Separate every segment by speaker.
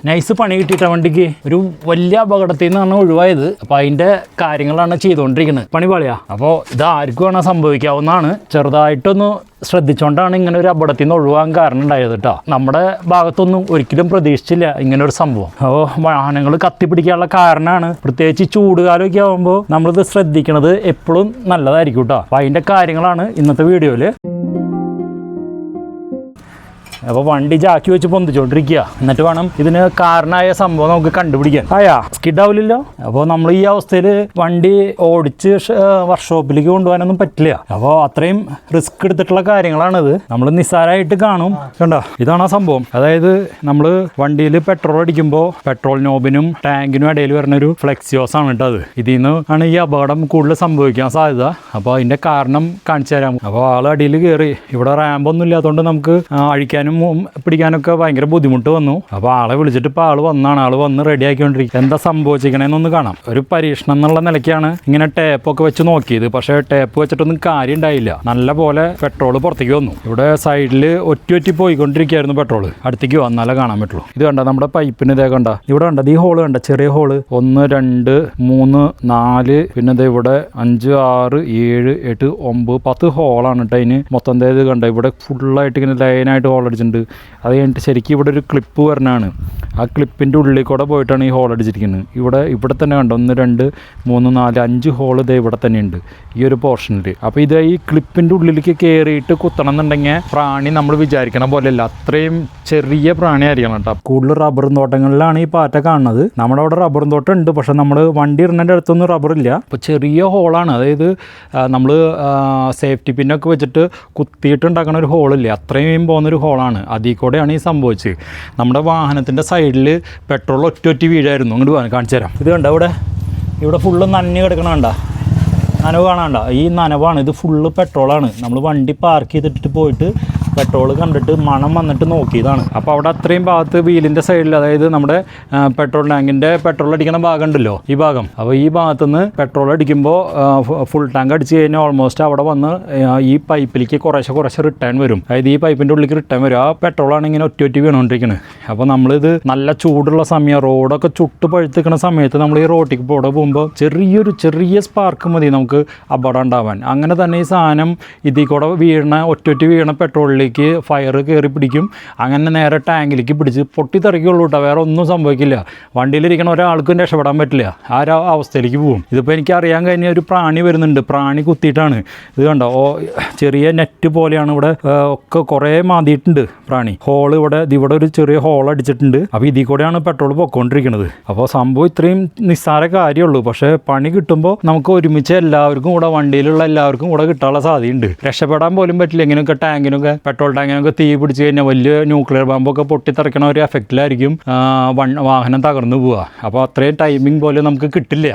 Speaker 1: Nice പണി കിട്ടിയിട്ട വണ്ടിക്ക് ഒരു വലിയ അപകടത്തിൽ നിന്നാണ് ഒഴിവായത്. അപ്പോൾ അതിൻ്റെ കാര്യങ്ങളാണ് ചെയ്തുകൊണ്ടിരിക്കുന്നത്. പണി പാളിയാ. അപ്പോൾ ഇത് ആർക്കും വേണം സംഭവിക്കാവുന്നതാണ്. ചെറുതായിട്ടൊന്ന് ശ്രദ്ധിച്ചുകൊണ്ടാണ് ഇങ്ങനെ ഒരു അപകടത്തിൽ നിന്ന് ഒഴിവാൻ കാരണം ഉണ്ടായത് കേട്ടോ. നമ്മുടെ ഭാഗത്തൊന്നും ഒരിക്കലും പ്രതീക്ഷിച്ചില്ല ഇങ്ങനെ ഒരു സംഭവം. അപ്പോൾ വാഹനങ്ങൾ കത്തിപ്പിടിക്കാനുള്ള കാരണമാണ്. പ്രത്യേകിച്ച് ചൂടുകാലമൊക്കെ ആകുമ്പോൾ നമ്മളിത് ശ്രദ്ധിക്കുന്നത് എപ്പോഴും നല്ലതായിരിക്കും കേട്ടോ. അപ്പോൾ അതിൻ്റെ കാര്യങ്ങളാണ് ഇന്നത്തെ വീഡിയോയിൽ. അപ്പോൾ വണ്ടി ജാക്കി വെച്ച് പൊന്തിച്ചോണ്ടിരിക്കുക. എന്നിട്ട് വേണം ഇതിന് കാരണമായ സംഭവം നമുക്ക് കണ്ടുപിടിക്കാൻ. സ്കിഡാവില്ലല്ലോ. അപ്പോൾ നമ്മൾ ഈ അവസ്ഥയിൽ വണ്ടി ഓടിച്ച് വർക്ക്ഷോപ്പിലേക്ക് കൊണ്ടുപോകാനൊന്നും പറ്റില്ല. അപ്പോൾ അത്രയും റിസ്ക് എടുത്തിട്ടുള്ള കാര്യങ്ങളാണിത്. നമ്മൾ നിസ്സാരമായിട്ട് കാണും. കണ്ടോ, ഇതാണ് ആ സംഭവം. അതായത് നമ്മൾ വണ്ടിയിൽ പെട്രോൾ അടിക്കുമ്പോൾ പെട്രോൾ നോബിനും ടാങ്കിനും ഇടയിൽ വരുന്നൊരു ഫ്ലെക്സിയോസ് ആണ് കേട്ടോ. അത് ഇതിൽ നിന്ന് ആണ് ഈ അപകടം കൂടുതൽ സംഭവിക്കാൻ സാധ്യത. അപ്പോൾ അതിൻ്റെ കാരണം കാണിച്ചു തരാം. അപ്പോൾ ആൾ അടിയിൽ കയറി. ഇവിടെ റാമ്പൊന്നും ഇല്ലാത്തതുകൊണ്ട് നമുക്ക് അഴിക്കാനും പിടിക്കാനൊക്കെ ഭയങ്കര ബുദ്ധിമുട്ട് വന്നു. അപ്പോൾ ആളെ വിളിച്ചിട്ട് ഇപ്പോൾ ആൾ വന്നാണ്. ആൾ വന്ന് റെഡി ആക്കിക്കൊണ്ടിരിക്കും. എന്താ സംഭവിച്ചിരിക്കണേന്നൊന്ന് കാണാം. ഒരു പരീക്ഷണം എന്നുള്ള നിലയ്ക്കാണ് ഇങ്ങനെ ടേപ്പൊക്കെ വെച്ച് നോക്കിയത്. പക്ഷേ ടേപ്പ് വെച്ചിട്ടൊന്നും കാര്യം ഉണ്ടായില്ല. നല്ല പോലെ പെട്രോൾ പുറത്തേക്ക് വന്നു. ഇവിടെ സൈഡിൽ ഒറ്റി പോയിക്കൊണ്ടിരിക്കുകയായിരുന്നു പെട്രോൾ. അടുത്തേക്ക് വന്നാലേ കാണാൻ പറ്റുള്ളൂ. ഇത് കണ്ട നമ്മുടെ പൈപ്പിന് ഇതേ കണ്ട. ഇവിടെ കണ്ടത് ഈ ഹോള് കണ്ട, ചെറിയ ഹോള് 1 2 3 4 പിന്നെ ഇത് ഇവിടെ 5 6 7 8 9 10 ഹോളാണ് കേട്ടോ. അതിന് മൊത്തം ഇത് കണ്ട. ഇവിടെ ഫുള്ളായിട്ട് ഇങ്ങനെ ലൈനായിട്ട് ഹോൾ അടിച്ചിട്ടുണ്ട്. അത് കഴിഞ്ഞിട്ട് ശരിക്കും ഇവിടെ ഒരു ക്ലിപ്പ് വരണതാണ്. ആ ക്ലിപ്പിൻ്റെ ഉള്ളിൽ കൂടെ പോയിട്ടാണ് ഈ ഹോൾ അടിച്ചിരിക്കുന്നത്. ഇവിടെ തന്നെ കണ്ടോ 1 2 3 4 5 ഹോൾ ഇത് ഇവിടെ തന്നെ ഉണ്ട് ഈ ഒരു പോർഷനിൽ. അപ്പോൾ ഇത് ഈ ക്ലിപ്പിൻ്റെ ഉള്ളിലേക്ക് കയറിയിട്ട് കുത്തണം എന്നുണ്ടെങ്കിൽ പ്രാണി നമ്മൾ വിചാരിക്കണ പോലെയല്ല. അത്രയും ചെറിയ പ്രാണി ആയിരിക്കണം കേട്ടോ. കൂടുതൽ റബ്ബർ തോട്ടങ്ങളിലാണ് ഈ പാറ്റ കാണുന്നത്. നമ്മുടെ അവിടെ റബ്ബർ തോട്ടം ഉണ്ട്. പക്ഷെ നമ്മൾ വണ്ടി ഇടുന്നതിൻ്റെ അടുത്തൊന്നും റബ്ബറില്ല. അപ്പോൾ ചെറിയ ഹോളാണ്. അതായത് നമ്മൾ സേഫ്റ്റി പിന്നൊക്കെ വെച്ചിട്ട് കുത്തിയിട്ട് ഉണ്ടാക്കുന്ന ഒരു ഹോളില്ലേ, അത്രയും പോകുന്നൊരു ഹോളാണ്. അതിൽ കൂടെയാണ് ഈ സംഭവിച്ചത്. നമ്മുടെ വാഹനത്തിൻ്റെ സൈഡിൽ പെട്രോൾ ഒറ്റ വീഴായിരുന്നു. അങ്ങോട്ട് കാണിച്ചു തരാം. ഇത് കണ്ട, ഇവിടെ ഫുള്ള് നനഞ്ഞ് കിടക്കണ കണ്ട, നനവ് കാണാണ്ട. ഈ നനവാണ്. ഇത് ഫുള്ള് പെട്രോളാണ്. നമ്മൾ വണ്ടി പാർക്ക് ചെയ്തിട്ട് പോയിട്ട് പെട്രോൾ കണ്ടിട്ട് മണം വന്നിട്ട് നോക്കിയതാണ്. അപ്പോൾ അവിടെ അത്രയും ഭാഗത്ത് വീലിൻ്റെ സൈഡിൽ, അതായത് നമ്മുടെ പെട്രോൾ ടാങ്കിൻ്റെ പെട്രോൾ അടിക്കുന്ന ഭാഗം ഉണ്ടല്ലോ, ഈ ഭാഗം. അപ്പോൾ ഈ ഭാഗത്തുനിന്ന് പെട്രോൾ അടിക്കുമ്പോൾ ഫുൾ ടാങ്ക് അടിച്ച് കഴിഞ്ഞാൽ ഓൾമോസ്റ്റ് അവിടെ വന്ന് ഈ പൈപ്പിലേക്ക് കുറേശ്ശെ റിട്ടേൺ വരും. അതായത് ഈ പൈപ്പിൻ്റെ ഉള്ളിലേക്ക് റിട്ടേൺ വരും. ആ പെട്രോളാണ് ഇങ്ങനെ ഒറ്റ വീണുകൊണ്ടിരിക്കുന്നത്. അപ്പോൾ നമ്മളിത് നല്ല ചൂടുള്ള സമയം, റോഡൊക്കെ ചുട്ട് പഴുത്തിക്കുന്ന സമയത്ത് നമ്മൾ ഈ റോട്ടിലേക്ക് പോകുമ്പോൾ ചെറിയ സ്പാർക്ക് മതി നമുക്ക് അപകടം ഉണ്ടാവാൻ. അങ്ങനെ തന്നെ ഈ സാധനം ഇതിൽ കൂടെ ഒറ്റ വീണ പെട്രോളിലേക്ക് ഫയർ കയറി പിടിക്കും. അങ്ങനെ നേരെ ടാങ്കിലേക്ക് പിടിച്ച് പൊട്ടിത്തെറിക്കുള്ളൂ കേട്ടോ. വേറെ ഒന്നും സംഭവിക്കില്ല. വണ്ടിയിലിരിക്കണ ഒരാൾക്കും രക്ഷപ്പെടാൻ പറ്റില്ല. ആ ഒരു അവസ്ഥയിലേക്ക് പോകും. ഇതിപ്പോൾ എനിക്ക് അറിയാൻ കഴിഞ്ഞ ഒരു പ്രാണി വരുന്നുണ്ട്. പ്രാണി കുത്തിയിട്ടാണ്. ഇത് കണ്ടോ, ചെറിയ നെറ്റ് പോലെയാണ്. ഇവിടെ ഒക്കെ കുറേ മാതിയിട്ടുണ്ട് പ്രാണി. ഹോൾ ഇവിടെ ഒരു ചെറിയ ഹോൾ അടിച്ചിട്ടുണ്ട്. അപ്പോൾ ഇതിൽ കൂടെയാണ് പെട്രോൾ പൊയ്ക്കൊണ്ടിരിക്കുന്നത്. അപ്പോൾ സംഭവം ഇത്രയും നിസ്സാര കാര്യമുള്ളൂ. പക്ഷേ പണി കിട്ടുമ്പോൾ നമുക്ക് ഒരുമിച്ച് എല്ലാവർക്കും കൂടെ, വണ്ടിയിലുള്ള എല്ലാവർക്കും കൂടെ കിട്ടാനുള്ള സാധ്യതയുണ്ട്. രക്ഷപ്പെടാൻ പോലും പറ്റില്ല. ഇങ്ങനെയൊക്കെ ടാങ്കിനൊക്കെ, പെട്രോൾ ടാങ്കിനൊക്കെ തീ പിടിച്ച് കഴിഞ്ഞാൽ വലിയ ന്യൂക്ലിയർ ബോംബൊക്കെ പൊട്ടിത്തെറിക്കണ ഒരു എഫക്റ്റിലായിരിക്കും വാഹനം തകർന്നു പോവുക. അപ്പോൾ അത്രയും ടൈമിംഗ് പോലെ നമുക്ക് കിട്ടില്ല.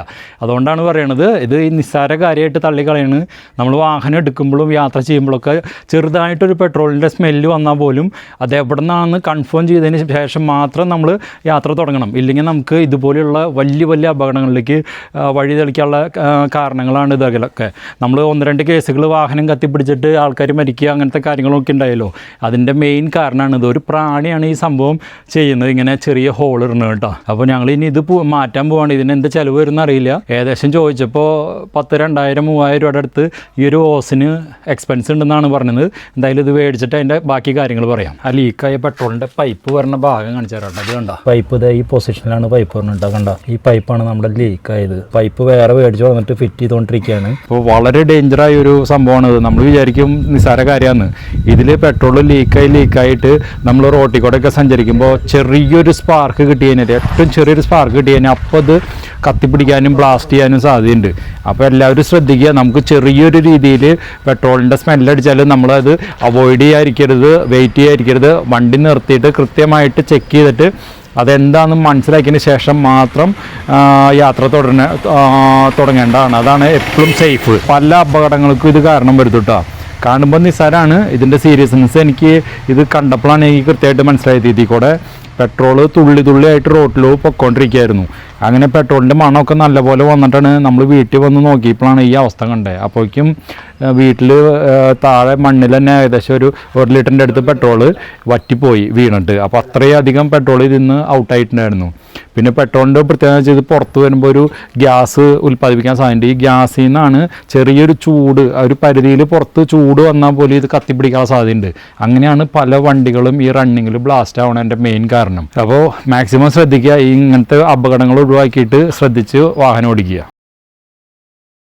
Speaker 1: അതുകൊണ്ടാണ് പറയണത്, ഇത് നിസ്സാര കാര്യമായിട്ട് തള്ളിക്കളയാണ്. നമ്മൾ വാഹനം എടുക്കുമ്പോഴും യാത്ര ചെയ്യുമ്പോഴൊക്കെ ചെറുതായിട്ടൊരു പെട്രോളിൻ്റെ സ്മെല്ല് വന്നാൽ പോലും അത് എവിടെ നിന്നാണെന്ന് കൺഫേം ചെയ്തതിന് ശേഷം മാത്രം നമ്മൾ യാത്ര തുടങ്ങണം. ഇല്ലെങ്കിൽ നമുക്ക് ഇതുപോലെയുള്ള വലിയ അപകടങ്ങളിലേക്ക് വഴി തെളിക്കാനുള്ള കാരണങ്ങളാണ് ഇതൊക്കെ. നമ്മൾ 1 2 കേസുകൾ വാഹനം കത്തിപ്പിടിച്ചിട്ട് ആൾക്കാർ മരിക്കുക, അങ്ങനത്തെ കാര്യങ്ങളൊക്കെ ഉണ്ടായല്ലോ. അതിൻ്റെ മെയിൻ കാരണമാണ് ഇത്. ഒരു പ്രാണിയാണ് ഈ സംഭവം ചെയ്യുന്നത്, ഇങ്ങനെ ചെറിയ ഹോൾ ഇടുന്നത് കേട്ടോ. അപ്പോൾ ഞങ്ങൾ ഇനി ഇത് മാറ്റാൻ പോവാണ്. ഇതിന് എന്ത് ചിലവ് വരുന്ന അറിയില്ല. ഏകദേശം ചോദിച്ചപ്പോൾ 10 2000 3000 രൂപയുടെ അടുത്ത് ഈ ഒരു ഹോസിന് എക്സ്പെൻസ് ഉണ്ടെന്നാണ് പറഞ്ഞത്. എന്തായാലും ഇത് മേടിച്ചിട്ട് അതിൻ്റെ ബാക്കി കാര്യങ്ങൾ പറയാം. ആ ലീക്കായ പെട്രോളിൻ്റെ പൈപ്പ് വരുന്ന ഭാഗം കാണിച്ചു തരാം. അത് കണ്ട, പൈപ്പ് ഇതാ ഈ പൊസിഷനിലാണ് പൈപ്പ് പറഞ്ഞിട്ട് കണ്ട. ഈ പൈപ്പാണ് നമ്മുടെ ലീക്കായത്. പൈപ്പ് വേറെ മേടിച്ച് വന്നിട്ട് ഫിറ്റ് ചെയ്തുകൊണ്ടിരിക്കുകയാണ്. അപ്പോൾ വളരെ ഡേഞ്ചറായ ഒരു സംഭവമാണ് ഇത്. നമ്മൾ വിചാരിക്കും നിസ്സാര കാര്യമാണ്. ഇതിൽ പെട്രോൾ ലീക്കായിട്ട് നമ്മൾ റോട്ടിൽ കൂടെയൊക്കെ സഞ്ചരിക്കുമ്പോൾ ചെറിയൊരു സ്പാർക്ക് കിട്ടിയതിന്, ഏറ്റവും ചെറിയൊരു സ്പാർക്ക് കിട്ടിയതിന് അപ്പോൾ അത് കത്തിപ്പിടിക്കാനും ബ്ലാസ്റ്റ് ചെയ്യാനും സാധ്യതയുണ്ട്. അപ്പോൾ എല്ലാവരും ശ്രദ്ധിക്കുക. നമുക്ക് ചെറിയൊരു രീതിയിൽ പെട്രോളിൻ്റെ സ്മെല്ലടിച്ചാൽ നമ്മളത് അവോയ്ഡ് ചെയ്യാതിരിക്കരുത്, വെയിറ്റ് ചെയ്യാതിരിക്കരുത്. വണ്ടി നിർത്തിയിട്ട് കൃത്യമായിട്ട് ചെക്ക് ചെയ്തിട്ട് അതെന്താണെന്ന് മനസ്സിലാക്കിയതിന് ശേഷം മാത്രം യാത്ര തുടങ്ങേണ്ടതാണ്. അതാണ് എപ്പോഴും സേഫ്. പല അപകടങ്ങൾക്കും ഇത് കാരണം വരുത്തുട്ടോ. കാണുമ്പോൾ നിസ്സാരമാണ്. ഇതിൻ്റെ സീരിയസ്നെസ് എനിക്ക് ഇത് കണ്ടപ്പോഴാണ് എനിക്ക് കൃത്യമായിട്ട് മനസ്സിലായത്. ഇതിൽ കൂടെ പെട്രോള് തുള്ളിയായിട്ട് റോട്ടിൽ പൊയ്ക്കൊണ്ടിരിക്കുകയായിരുന്നു. അങ്ങനെ പെട്രോളിൻ്റെ മണമൊക്കെ നല്ലപോലെ വന്നിട്ടാണ് നമ്മൾ വീട്ടിൽ വന്ന് നോക്കിയപ്പോഴാണ് ഈ അവസ്ഥ കണ്ടത്. അപ്പോഴേക്കും വീട്ടിൽ താഴെ മണ്ണിൽ തന്നെ ഏകദേശം ഒരു 1 ലിറ്ററിൻ്റെ അടുത്ത് പെട്രോള് വറ്റിപ്പോയി വീണിട്ട്. അപ്പോൾ അത്രയധികം പെട്രോൾ ഇതിന്ന് ഔട്ടായിട്ടുണ്ടായിരുന്നു. പിന്നെ പെട്രോളിൻ്റെ പ്രത്യേകത വെച്ചാൽ ഇത് പുറത്ത് വരുമ്പോൾ ഒരു ഗ്യാസ് ഉൽപ്പാദിപ്പിക്കാൻ സാധ്യത. ഈ ഗ്യാസിൽ നിന്നാണ് ചെറിയൊരു ചൂട്, ഒരു പരിധിയിൽ പുറത്ത് ചൂട് വന്നാൽ പോലും ഇത് കത്തിപ്പിടിക്കാൻ സാധ്യതയുണ്ട്. അങ്ങനെയാണ് പല വണ്ടികളും ഈ റണ്ണിങ്ങിൽ ബ്ലാസ്റ്റ് ആവണതിൻ്റെ മെയിൻ കാരണം. അപ്പോൾ മാക്സിമം ശ്രദ്ധിക്കുക, ഇങ്ങനത്തെ അപകടങ്ങൾ ഒഴിവാക്കിയിട്ട് ശ്രദ്ധിച്ച് വാഹനം ഓടിക്കുക.